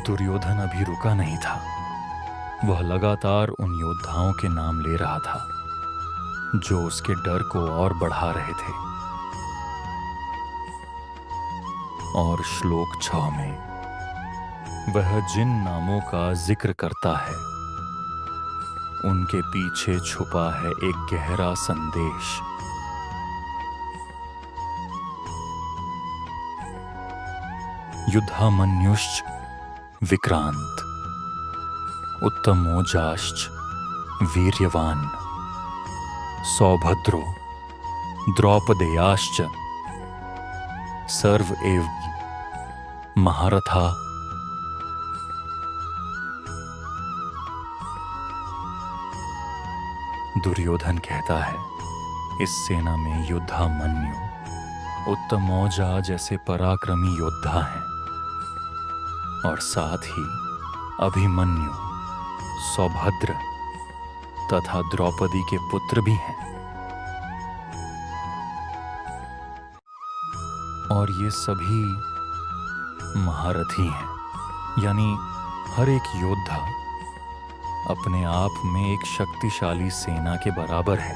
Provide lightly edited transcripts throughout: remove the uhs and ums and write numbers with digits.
दुर्योधन अभी रुका नहीं था। वह लगातार उन योद्धाओं के नाम ले रहा था जो उसके डर को और बढ़ा रहे थे। और श्लोक 6 में वह जिन नामों का जिक्र करता है उनके पीछे छुपा है एक गहरा संदेश। युद्धामन्युश्च विक्रांत, उत्तमोजाश्च वीर्यवान, सौभद्रो द्रौपदेयाश्च सर्व एव महारथा। दुर्योधन कहता है, इस सेना में युद्धामन्यु उत्तमौजा जैसे पराक्रमी योद्धा हैं और साथ ही अभिमन्यु, सौभद्र तथा द्रौपदी के पुत्र भी हैं। और ये सभी महारथी हैं, यानी हर एक योद्धा अपने आप में एक शक्तिशाली सेना के बराबर है।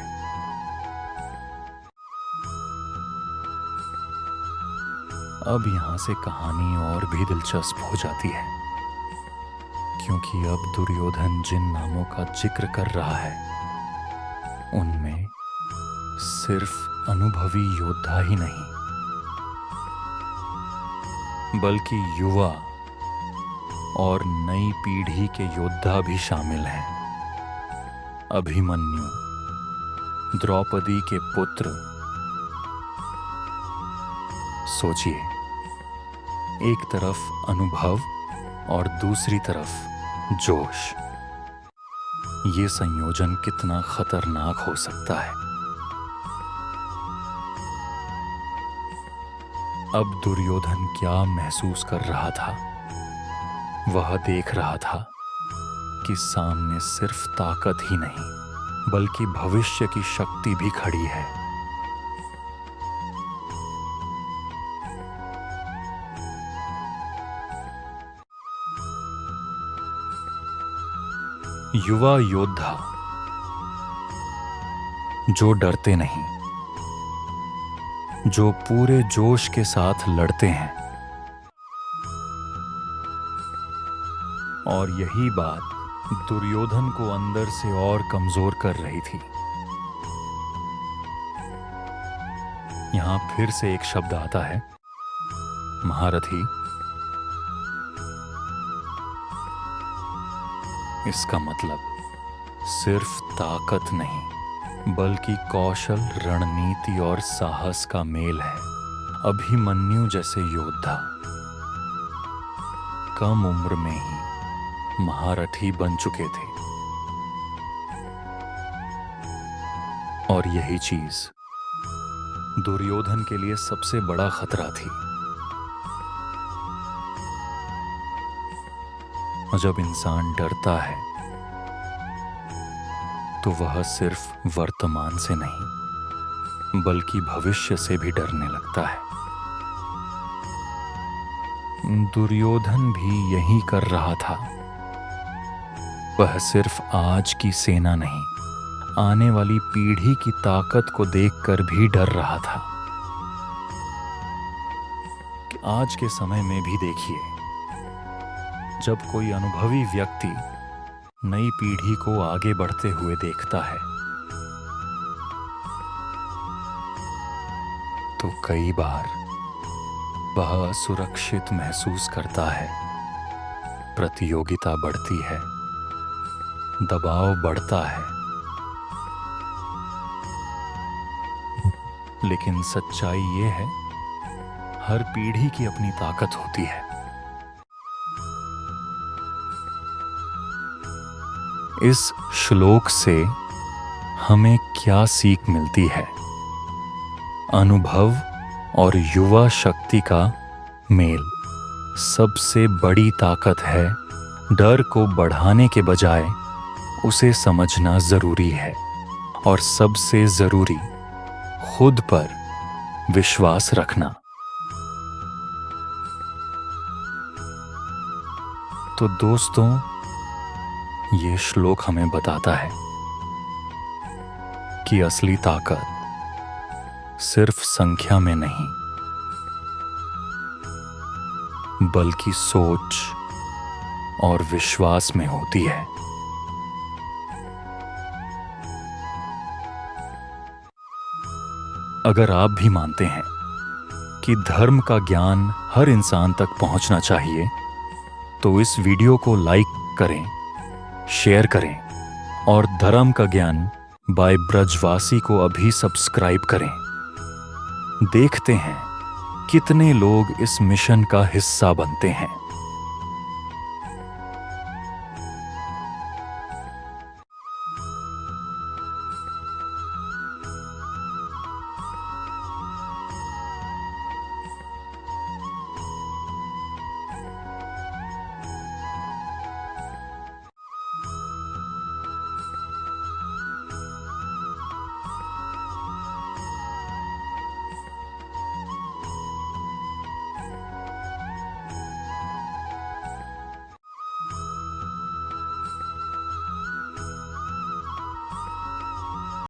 अब यहां से कहानी और भी दिलचस्प हो जाती है, क्योंकि अब दुर्योधन जिन नामों का जिक्र कर रहा है उनमें सिर्फ अनुभवी योद्धा ही नहीं बल्कि युवा और नई पीढ़ी के योद्धा भी शामिल हैं। अभिमन्यु, द्रौपदी के पुत्र। सोचिए, एक तरफ अनुभव और दूसरी तरफ जोश। ये संयोजन कितना खतरनाक हो सकता है। अब दुर्योधन क्या महसूस कर रहा था? वह देख रहा था कि सामने सिर्फ ताकत ही नहीं बल्कि भविष्य की शक्ति भी खड़ी है। युवा योद्धा जो डरते नहीं, जो पूरे जोश के साथ लड़ते हैं। और यही बात दुर्योधन को अंदर से और कमजोर कर रही थी। यहां फिर से एक शब्द आता है, महारथी। इसका मतलब सिर्फ ताकत नहीं बल्कि कौशल, रणनीति और साहस का मेल है। अभिमन्यु जैसे योद्धा कम उम्र में ही महारथी बन चुके थे। और यही चीज दुर्योधन के लिए सबसे बड़ा खतरा थी। और जब इंसान डरता है तो वह सिर्फ वर्तमान से नहीं बल्कि भविष्य से भी डरने लगता है। दुर्योधन भी यही कर रहा था। वह सिर्फ आज की सेना नहीं, आने वाली पीढ़ी की ताकत को देखकर भी डर रहा था। कि आज के समय में भी देखिए, जब कोई अनुभवी व्यक्ति नई पीढ़ी को आगे बढ़ते हुए देखता है तो कई बार वह असुरक्षित महसूस करता है। प्रतियोगिता बढ़ती है, दबाव बढ़ता है। लेकिन सच्चाई ये है, हर पीढ़ी की अपनी ताकत होती है। इस श्लोक से हमें क्या सीख मिलती है? अनुभव और युवा शक्ति का मेल सबसे बड़ी ताकत है। डर को बढ़ाने के बजाय उसे समझना जरूरी है और सबसे जरूरी खुद पर विश्वास रखना। तो दोस्तों, ये श्लोक हमें बताता है कि असली ताकत सिर्फ संख्या में नहीं, बल्कि सोच और विश्वास में होती है। अगर आप भी मानते हैं कि धर्म का ज्ञान हर इंसान तक पहुंचना चाहिए, तो इस वीडियो को लाइक करें, शेयर करें और धर्म का ज्ञान बाय ब्रजवासी को अभी सब्सक्राइब करें। देखते हैं कितने लोग इस मिशन का हिस्सा बनते हैं।